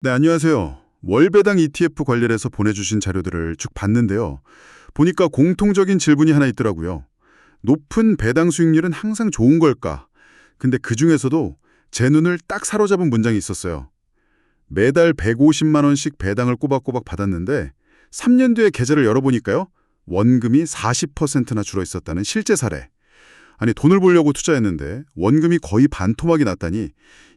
네, 안녕하세요. 월배당 ETF 관련해서 보내주신 자료들을 쭉 봤는데요. 보니까 공통적인 질문이 하나 있더라고요. 높은 배당 수익률은 항상 좋은 걸까? 근데 그중에서도 제 눈을 딱 사로잡은 문장이 있었어요. 매달 150만 원씩 배당을 꼬박꼬박 받았는데 3년 뒤에 계좌를 열어보니까요. 원금이 40%나 줄어 있었다는 실제 사례. 아니, 돈을 벌려고 투자했는데 원금이 거의 반토막이 났다니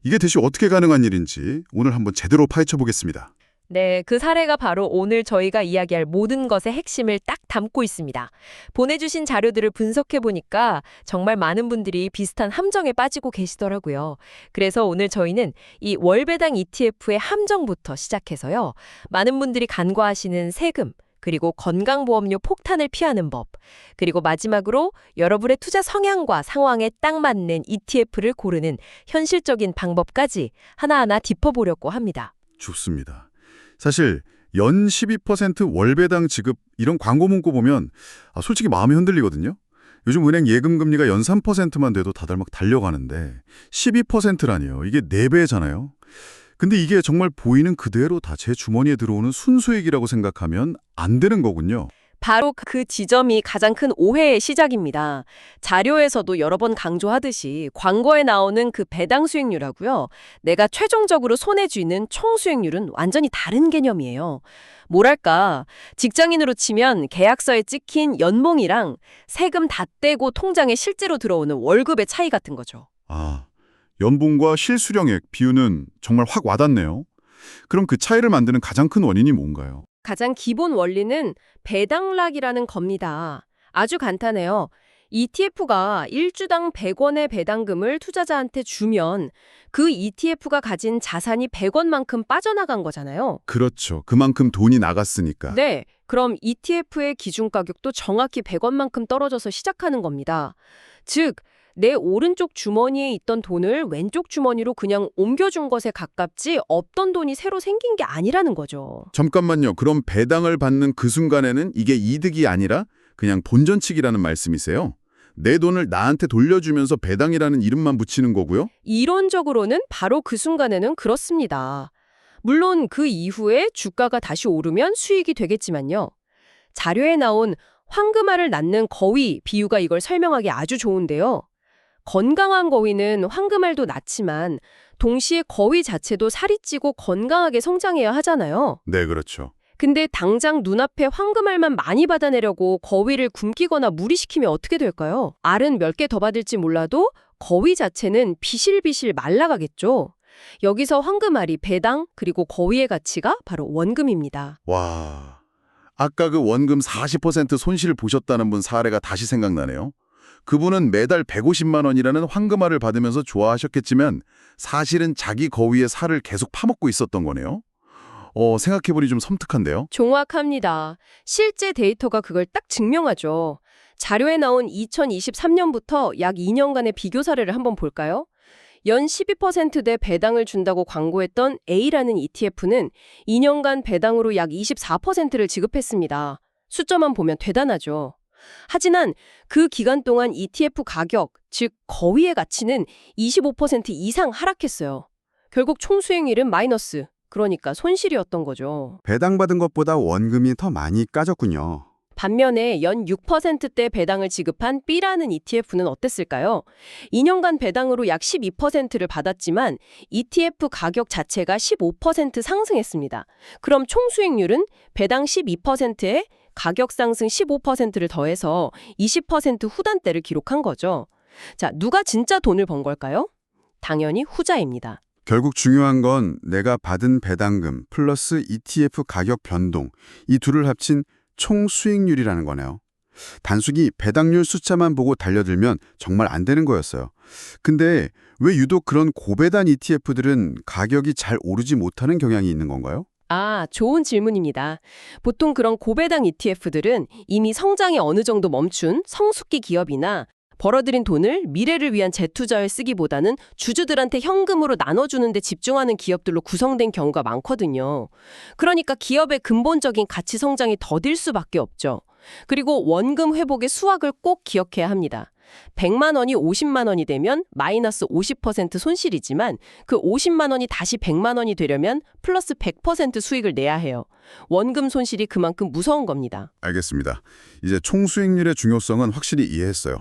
이게 대체 어떻게 가능한 일인지 오늘 한번 제대로 파헤쳐 보겠습니다. 네, 그 사례가 바로 오늘 저희가 이야기할 모든 것의 핵심을 딱 담고 있습니다. 보내주신 자료들을 분석해보니까 정말 많은 분들이 비슷한 함정에 빠지고 계시더라고요. 그래서 오늘 저희는 이 월배당 ETF의 함정부터 시작해서요. 많은 분들이 간과하시는 세금, 그리고 건강보험료 폭탄을 피하는 법, 그리고 마지막으로 여러분의 투자 성향과 상황에 딱 맞는 ETF를 고르는 현실적인 방법까지 하나하나 짚어보려고 합니다. 좋습니다. 사실 연 12% 월배당 지급 이런 광고 문구 보면 솔직히 마음이 흔들리거든요. 요즘 은행 예금 금리가 연 3%만 돼도 다들 막 달려가는데 12%라니요. 이게 4배잖아요. 근데 이게 정말 보이는 그대로 다 제 주머니에 들어오는 순수익이라고 생각하면 안 되는 거군요. 바로 그 지점이 가장 큰 오해의 시작입니다. 자료에서도 여러 번 강조하듯이 광고에 나오는 그 배당 수익률하고요. 내가 최종적으로 손에 쥐는 총 수익률은 완전히 다른 개념이에요. 뭐랄까, 직장인으로 치면 계약서에 찍힌 연봉이랑 세금 다 떼고 통장에 실제로 들어오는 월급의 차이 같은 거죠. 연봉과 실수령액 비율은 정말 확 와닿네요. 그럼 그 차이를 만드는 가장 큰 원인이 뭔가요? 가장 기본 원리는 배당락이라는 겁니다. 아주 간단해요. ETF가 1주당 100원의 배당금을 투자자한테 주면 그 ETF가 가진 자산이 100원만큼 빠져나간 거잖아요. 그렇죠. 그만큼 돈이 나갔으니까. 네, 그럼 ETF의 기준 가격도 정확히 100원만큼 떨어져서 시작하는 겁니다. 즉, 내 오른쪽 주머니에 있던 돈을 왼쪽 주머니로 그냥 옮겨준 것에 가깝지 없던 돈이 새로 생긴 게 아니라는 거죠. 잠깐만요. 그럼 배당을 받는 그 순간에는 이게 이득이 아니라 그냥 본전치기라는 말씀이세요? 내 돈을 나한테 돌려주면서 배당이라는 이름만 붙이는 거고요? 이론적으로는 바로 그 순간에는 그렇습니다. 물론 그 이후에 주가가 다시 오르면 수익이 되겠지만요. 자료에 나온 황금알을 낳는 거위 비유가 이걸 설명하기 아주 좋은데요. 건강한 거위는 황금알도 낳지만 동시에 거위 자체도 살이 찌고 건강하게 성장해야 하잖아요. 네, 그렇죠. 근데 당장 눈앞에 황금알만 많이 받아내려고 거위를 굶기거나 무리시키면 어떻게 될까요? 알은 몇 개 더 받을지 몰라도 거위 자체는 비실비실 말라가겠죠. 여기서 황금알이 배당 그리고 거위의 가치가 바로 원금입니다. 와, 아까 그 원금 40% 손실 보셨다는 분 사례가 다시 생각나네요. 그분은 매달 150만 원이라는 황금알을 받으면서 좋아하셨겠지만 사실은 자기 거위의 살을 계속 파먹고 있었던 거네요. 생각해보니 좀 섬뜩한데요. 정확합니다. 실제 데이터가 그걸 딱 증명하죠. 자료에 나온 2023년부터 약 2년간의 비교 사례를 한번 볼까요? 연 12%대 배당을 준다고 광고했던 A라는 ETF는 2년간 배당으로 약 24%를 지급했습니다. 숫자만 보면 대단하죠. 하지만 그 기간 동안 ETF 가격, 즉 거위의 가치는 25% 이상 하락했어요. 결국 총수익률은 마이너스, 그러니까 손실이었던 거죠. 배당받은 것보다 원금이 더 많이 까졌군요. 반면에 연 6%대 배당을 지급한 B라는 ETF는 어땠을까요? 2년간 배당으로 약 12%를 받았지만 ETF 가격 자체가 15% 상승했습니다. 그럼 총수익률은 배당 12%에 가격 상승 15%를 더해서 20% 후단대를 기록한 거죠. 자, 누가 진짜 돈을 번 걸까요? 당연히 후자입니다. 결국 중요한 건 내가 받은 배당금 플러스 ETF 가격 변동, 이 둘을 합친 총 수익률이라는 거네요. 단순히 배당률 숫자만 보고 달려들면 정말 안 되는 거였어요. 근데 왜 유독 그런 고배당 ETF들은 가격이 잘 오르지 못하는 경향이 있는 건가요? 좋은 질문입니다. 보통 그런 고배당 ETF들은 이미 성장이 어느 정도 멈춘 성숙기 기업이나 벌어들인 돈을 미래를 위한 재투자에 쓰기보다는 주주들한테 현금으로 나눠주는 데 집중하는 기업들로 구성된 경우가 많거든요. 그러니까 기업의 근본적인 가치 성장이 더딜 수밖에 없죠. 그리고 원금 회복의 수확을 꼭 기억해야 합니다. 100만 원이 50만 원이 되면 마이너스 50% 손실이지만 그 50만 원이 다시 100만 원이 되려면 플러스 100% 수익을 내야 해요. 원금 손실이 그만큼 무서운 겁니다. 알겠습니다. 이제 총수익률의 중요성은 확실히 이해했어요.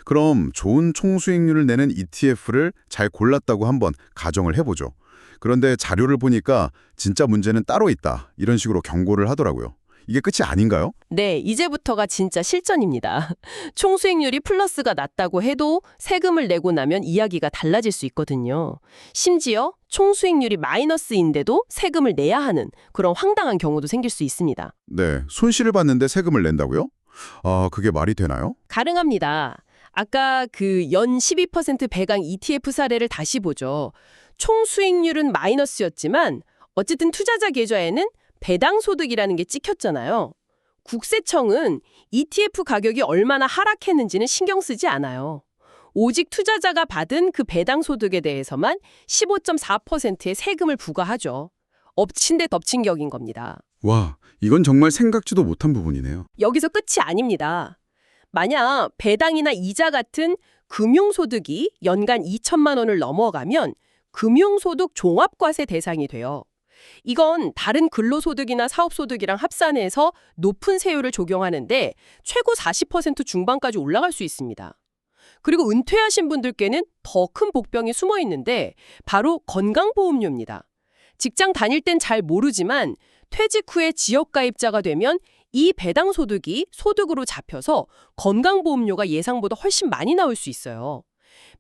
그럼 좋은 총수익률을 내는 ETF를 잘 골랐다고 한번 가정을 해보죠. 그런데 자료를 보니까 진짜 문제는 따로 있다. 이런 식으로 경고를 하더라고요. 이게 끝이 아닌가요? 네, 이제부터가 진짜 실전입니다. 총수익률이 플러스가 낮다고 해도 세금을 내고 나면 이야기가 달라질 수 있거든요. 심지어 총수익률이 마이너스인데도 세금을 내야 하는 그런 황당한 경우도 생길 수 있습니다. 네, 손실을 봤는데 세금을 낸다고요? 아, 그게 말이 되나요? 가능합니다. 아까 그 연 12% 배당 ETF 사례를 다시 보죠. 총수익률은 마이너스였지만 어쨌든 투자자 계좌에는 배당 소득이라는 게 찍혔잖아요. 국세청은 ETF 가격이 얼마나 하락했는지는 신경 쓰지 않아요. 오직 투자자가 받은 그 배당 소득에 대해서만 15.4%의 세금을 부과하죠. 엎친 데 덮친 격인 겁니다. 와, 이건 정말 생각지도 못한 부분이네요. 여기서 끝이 아닙니다. 만약 배당이나 이자 같은 금융소득이 연간 2천만 원을 넘어가면 금융소득 종합과세 대상이 돼요. 이건 다른 근로소득이나 사업소득이랑 합산해서 높은 세율을 적용하는데 최고 40% 중반까지 올라갈 수 있습니다. 그리고 은퇴하신 분들께는 더 큰 복병이 숨어 있는데 바로 건강보험료입니다. 직장 다닐 땐 잘 모르지만 퇴직 후에 지역가입자가 되면 이 배당 소득이 소득으로 잡혀서 건강보험료가 예상보다 훨씬 많이 나올 수 있어요.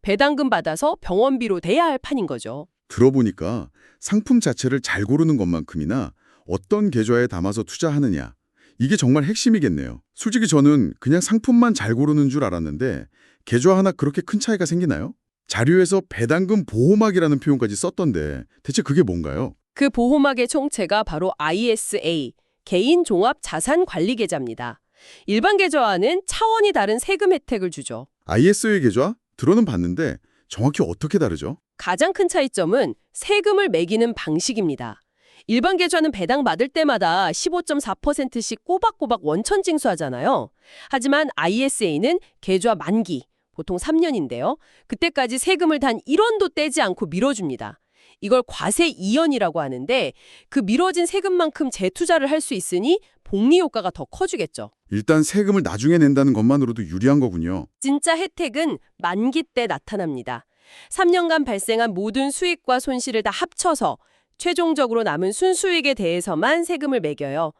배당금 받아서 병원비로 내야 할 판인 거죠. 들어보니까 상품 자체를 잘 고르는 것만큼이나 어떤 계좌에 담아서 투자하느냐, 이게 정말 핵심이겠네요. 솔직히 저는 그냥 상품만 잘 고르는 줄 알았는데 계좌 하나 그렇게 큰 차이가 생기나요? 자료에서 배당금 보호막이라는 표현까지 썼던데 대체 그게 뭔가요? 그 보호막의 총체가 바로 ISA, 개인종합자산관리계좌입니다. 일반 계좌와는 차원이 다른 세금 혜택을 주죠. ISA 계좌? 들어는 봤는데 정확히 어떻게 다르죠? 가장 큰 차이점은 세금을 매기는 방식입니다. 일반 계좌는 배당 받을 때마다 15.4%씩 꼬박꼬박 원천 징수하잖아요. 하지만 ISA는 계좌 만기, 보통 3년인데요. 그때까지 세금을 단 1원도 떼지 않고 밀어줍니다. 이걸 과세 이연이라고 하는데 그 미뤄진 세금만큼 재투자를 할 수 있으니 복리 효과가 더 커지겠죠. 일단 세금을 나중에 낸다는 것만으로도 유리한 거군요. 진짜 혜택은 만기 때 나타납니다. 3년간 발생한 모든 수익과 손실을 다 합쳐서 최종적으로 남은 순수익에 대해서만 세금을 매겨요.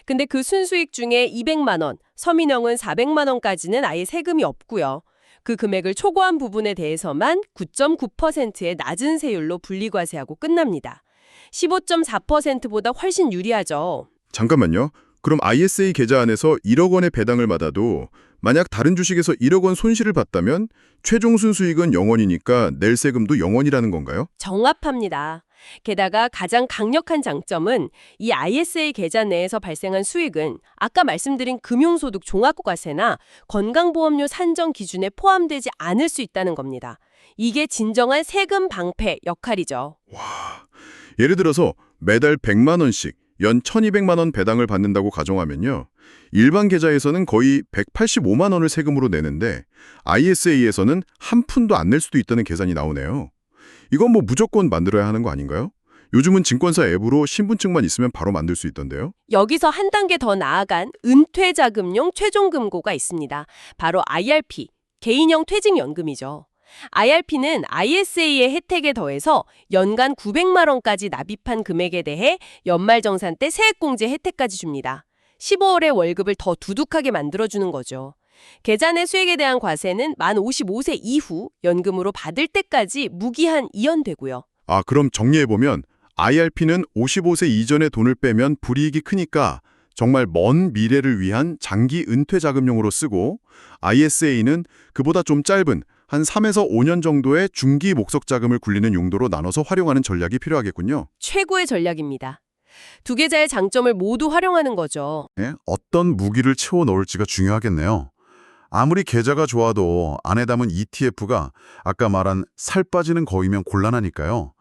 근데 그 순수익 중에 200만 원, 서민형은 400만 원까지는 아예 세금이 없고요. 그 금액을 초과한 부분에 대해서만 9.9%의 낮은 세율로 분리과세하고 끝납니다. 15.4%보다 훨씬 유리하죠. 잠깐만요. 그럼 ISA 계좌 안에서 1억 원의 배당을 받아도 만약 다른 주식에서 1억 원 손실을 봤다면 최종 순수익은 0원이니까 낼 세금도 0원이라는 건가요? 정합합니다. 게다가 가장 강력한 장점은 이 ISA 계좌 내에서 발생한 수익은 아까 말씀드린 금융소득 종합과세나 건강보험료 산정 기준에 포함되지 않을 수 있다는 겁니다. 이게 진정한 세금 방패 역할이죠. 예를 들어서 매달 100만 원씩 연 1,200만 원 배당을 받는다고 가정하면요. 일반 계좌에서는 거의 185만 원을 세금으로 내는데 ISA에서는 한 푼도 안 낼 수도 있다는 계산이 나오네요. 이건 뭐 무조건 만들어야 하는 거 아닌가요? 요즘은 증권사 앱으로 신분증만 있으면 바로 만들 수 있던데요. 여기서 한 단계 더 나아간 은퇴자금용 최종금고가 있습니다. 바로 IRP, 개인형 퇴직연금이죠. IRP는 ISA의 혜택에 더해서 연간 900만 원까지 납입한 금액에 대해 연말정산 때 세액공제 혜택까지 줍니다. 15월에 월급을 더 두둑하게 만들어주는 거죠. 계좌 내 수익에 대한 과세는 만 55세 이후 연금으로 받을 때까지 무기한 이연되고요. 아, 그럼 정리해보면 IRP는 55세 이전에 돈을 빼면 불이익이 크니까 정말 먼 미래를 위한 장기 은퇴 자금용으로 쓰고 ISA는 그보다 좀 짧은 한 3에서 5년 정도의 중기 목석 자금을 굴리는 용도로 나눠서 활용하는 전략이 필요하겠군요. 최고의 전략입니다. 두 계좌의 장점을 모두 활용하는 거죠. 네? 어떤 무기를 채워 넣을지가 중요하겠네요. 아무리 계좌가 좋아도 안에 담은 ETF가 아까 말한 살 빠지는 거이면 곤란하니까요.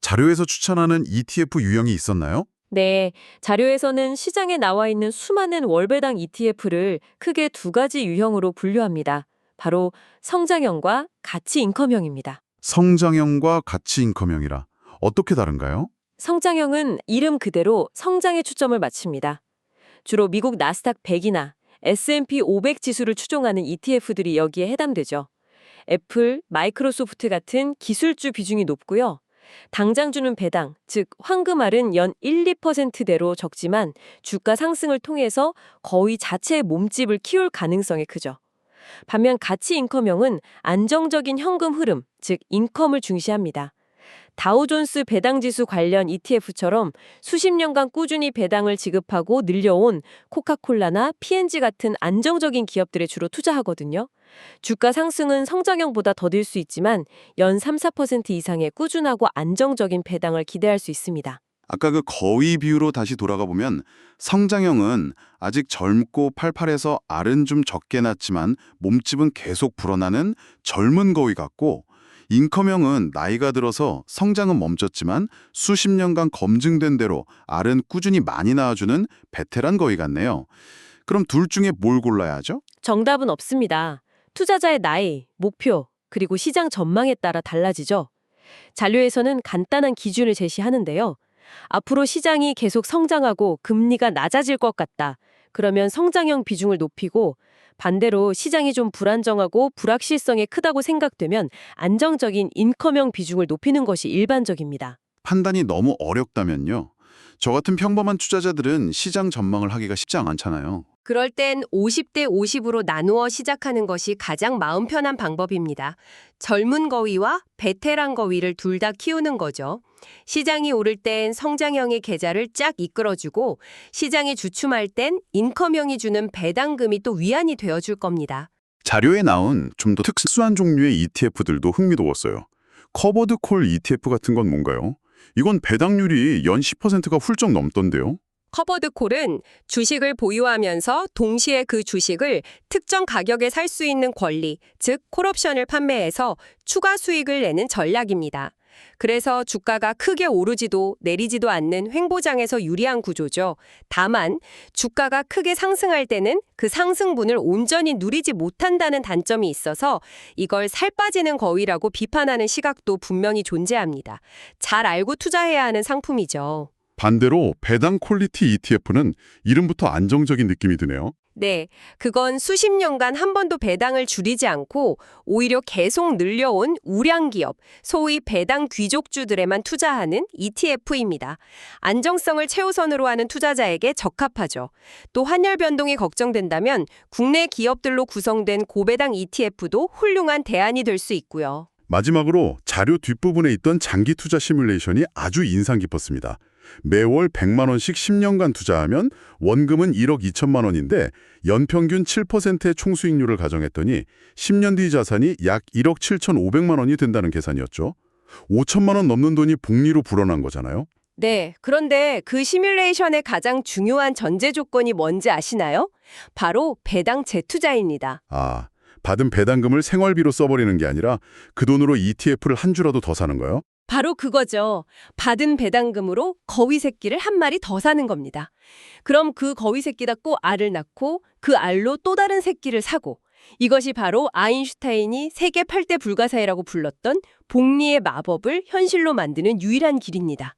자료에서 추천하는 ETF 유형이 있었나요? 네, 자료에서는 시장에 나와 있는 수많은 월배당 ETF를 크게 두 가지 유형으로 분류합니다. 바로 성장형과 가치 인컴형입니다. 성장형과 가치 인컴형이라 어떻게 다른가요? 성장형은 이름 그대로 성장에 초점을 맞춥니다. 주로 미국 나스닥 100이나 S&P 500 지수를 추종하는 ETF들이 여기에 해당되죠. 애플, 마이크로소프트 같은 기술주 비중이 높고요. 당장 주는 배당, 즉 황금알은 연 1~2%대로 적지만 주가 상승을 통해서 거의 자체의 몸집을 키울 가능성이 크죠. 반면 가치 인컴형은 안정적인 현금 흐름, 즉 인컴을 중시합니다. 다우존스 배당지수 관련 ETF처럼 수십 년간 꾸준히 배당을 지급하고 늘려온 코카콜라나 P&G 같은 안정적인 기업들에 주로 투자하거든요. 주가 상승은 성장형보다 더딜 수 있지만 연 3~4% 이상의 꾸준하고 안정적인 배당을 기대할 수 있습니다. 아까 그 거위 비유로 다시 돌아가 보면 성장형은 아직 젊고 팔팔해서 알은 좀 적게 났지만 몸집은 계속 불어나는 젊은 거위 같고, 인컴형은 나이가 들어서 성장은 멈췄지만 수십 년간 검증된 대로 알은 꾸준히 많이 낳아주는 베테랑 거위 같네요. 그럼 둘 중에 뭘 골라야 하죠? 정답은 없습니다. 투자자의 나이, 목표, 그리고 시장 전망에 따라 달라지죠. 잔류에서는 간단한 기준을 제시하는데요. 앞으로 시장이 계속 성장하고 금리가 낮아질 것 같다. 그러면 성장형 비중을 높이고, 반대로 시장이 좀 불안정하고 불확실성이 크다고 생각되면 안정적인 인컴형 비중을 높이는 것이 일반적입니다. 판단이 너무 어렵다면요. 저 같은 평범한 투자자들은 시장 전망을 하기가 쉽지 않잖아요. 그럴 땐 50대 50으로 나누어 시작하는 것이 가장 마음 편한 방법입니다. 젊은 거위와 베테랑 거위를 둘 다 키우는 거죠. 시장이 오를 땐 성장형의 계좌를 쫙 이끌어주고, 시장이 주춤할 땐 인컴형이 주는 배당금이 또 위안이 되어줄 겁니다. 자료에 나온 좀 더 특수한 종류의 ETF들도 흥미로웠어요. 커버드 콜 ETF 같은 건 뭔가요? 이건 배당률이 연 10%가 훌쩍 넘던데요. 커버드 콜은 주식을 보유하면서 동시에 그 주식을 특정 가격에 살 수 있는 권리, 즉 콜옵션을 판매해서 추가 수익을 내는 전략입니다. 그래서 주가가 크게 오르지도 내리지도 않는 횡보장에서 유리한 구조죠. 다만 주가가 크게 상승할 때는 그 상승분을 온전히 누리지 못한다는 단점이 있어서 이걸 살 빠지는 거위라고 비판하는 시각도 분명히 존재합니다. 잘 알고 투자해야 하는 상품이죠. 반대로 배당 퀄리티 ETF는 이름부터 안정적인 느낌이 드네요. 네, 그건 수십 년간 한 번도 배당을 줄이지 않고 오히려 계속 늘려온 우량 기업, 소위 배당 귀족주들에만 투자하는 ETF입니다. 안정성을 최우선으로 하는 투자자에게 적합하죠. 또 환율 변동이 걱정된다면 국내 기업들로 구성된 고배당 ETF도 훌륭한 대안이 될 수 있고요. 마지막으로 자료 뒷부분에 있던 장기 투자 시뮬레이션이 아주 인상 깊었습니다. 매월 100만 원씩 10년간 투자하면 원금은 1억 2천만 원인데 연평균 7%의 총수익률을 가정했더니 10년 뒤 자산이 약 1억 7,500만 원이 된다는 계산이었죠. 5천만 원 넘는 돈이 복리로 불어난 거잖아요. 네, 그런데 그 시뮬레이션의 가장 중요한 전제 조건이 뭔지 아시나요? 바로 배당 재투자입니다. 아, 받은 배당금을 생활비로 써버리는 게 아니라 그 돈으로 ETF를 한 주라도 더 사는 거요? 바로 그거죠. 받은 배당금으로 거위 새끼를 한 마리 더 사는 겁니다. 그럼 그 거위 새끼다 꼭 알을 낳고 그 알로 또 다른 새끼를 사고, 이것이 바로 아인슈타인이 세계 8대 불가사의라고 불렀던 복리의 마법을 현실로 만드는 유일한 길입니다.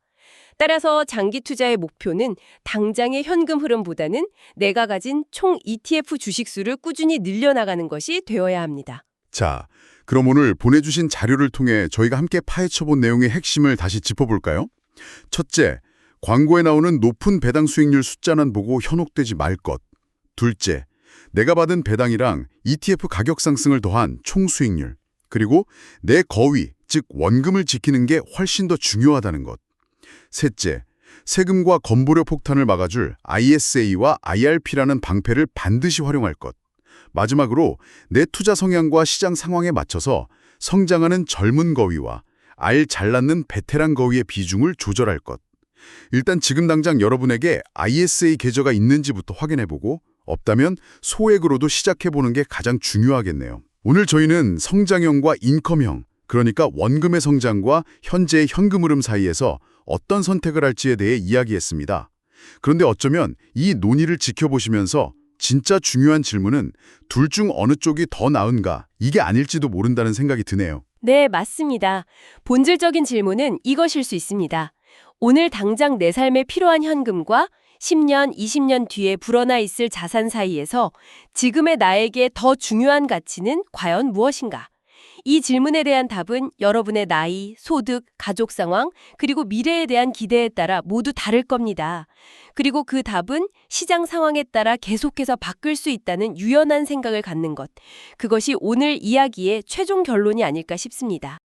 따라서 장기 투자의 목표는 당장의 현금 흐름보다는 내가 가진 총 ETF 주식수를 꾸준히 늘려나가는 것이 되어야 합니다. 자, 그럼 오늘 보내주신 자료를 통해 저희가 함께 파헤쳐본 내용의 핵심을 다시 짚어볼까요? 첫째, 광고에 나오는 높은 배당 수익률 숫자만 보고 현혹되지 말 것. 둘째, 내가 받은 배당이랑 ETF 가격 상승을 더한 총 수익률. 그리고 내 거위, 즉 원금을 지키는 게 훨씬 더 중요하다는 것. 셋째, 세금과 건보료 폭탄을 막아줄 ISA와 IRP라는 방패를 반드시 활용할 것. 마지막으로 내 투자 성향과 시장 상황에 맞춰서 성장하는 젊은 거위와 알 잘 낳는 베테랑 거위의 비중을 조절할 것. 일단 지금 당장 여러분에게 ISA 계좌가 있는지부터 확인해보고 없다면 소액으로도 시작해보는 게 가장 중요하겠네요. 오늘 저희는 성장형과 인컴형, 그러니까 원금의 성장과 현재의 현금 흐름 사이에서 어떤 선택을 할지에 대해 이야기했습니다. 그런데 어쩌면 이 논의를 지켜보시면서 진짜 중요한 질문은 둘 중 어느 쪽이 더 나은가 이게 아닐지도 모른다는 생각이 드네요. 네, 맞습니다. 본질적인 질문은 이것일 수 있습니다. 오늘 당장 내 삶에 필요한 현금과 10년, 20년 뒤에 불어나 있을 자산 사이에서 지금의 나에게 더 중요한 가치는 과연 무엇인가? 이 질문에 대한 답은 여러분의 나이, 소득, 가족 상황, 그리고 미래에 대한 기대에 따라 모두 다를 겁니다. 그리고 그 답은 시장 상황에 따라 계속해서 바뀔 수 있다는 유연한 생각을 갖는 것. 그것이 오늘 이야기의 최종 결론이 아닐까 싶습니다.